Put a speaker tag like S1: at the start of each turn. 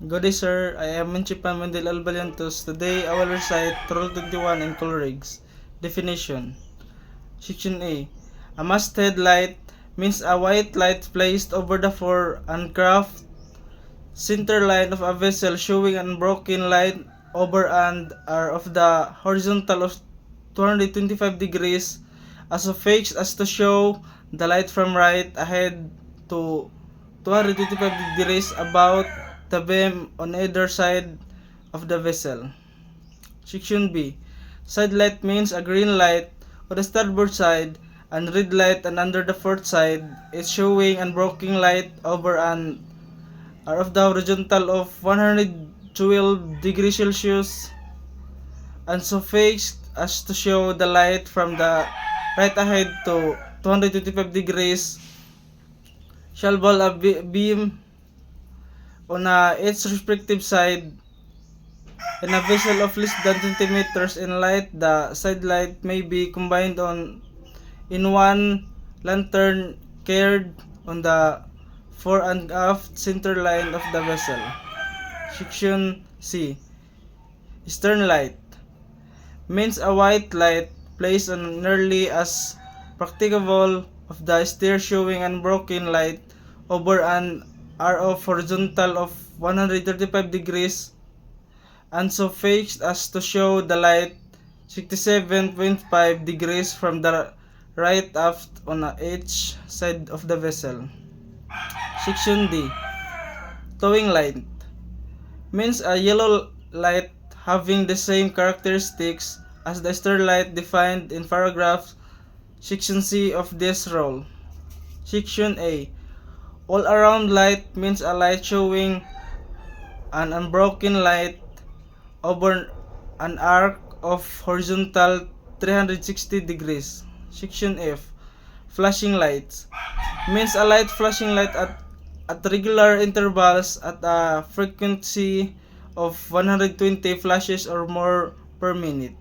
S1: Good day, sir. I am Munchipan Mendel Albaliantos. Today, I will recite Rule 21 in color rigs. Definition. Section A. A masthead light means a white light placed over the fore and aft center line of a vessel showing an unbroken line over and are of the horizontal of 225 degrees as fixed as to show the light from right ahead to 225 degrees about the beam on either side of the vessel. Section B. Side light means a green light on the starboard side and red light and under the port side is showing unbroken light over and are of the horizontal of 112 degrees Celsius and so fixed as to show the light from the right ahead to 225 degrees shall ball a beam on its respective side. In a vessel of less than 20 meters in light, the side light may be combined in one lantern carried on the fore and aft center line of the vessel. Section C. Stern light means a white light placed on nearly as practicable of the stair showing unbroken light over an arc of horizontal of 135 degrees and so fixed as to show the light 67.5 degrees from the right aft on each side of the vessel. Section D. Towing light means a yellow light having the same characteristics as the stern light defined in paragraph section C of this rule. Section A. All around light means a light showing an unbroken light over an arc of horizontal 360 degrees. Section F. Flashing lights means a light flashing light at regular intervals at a frequency of 120 flashes or more per minute.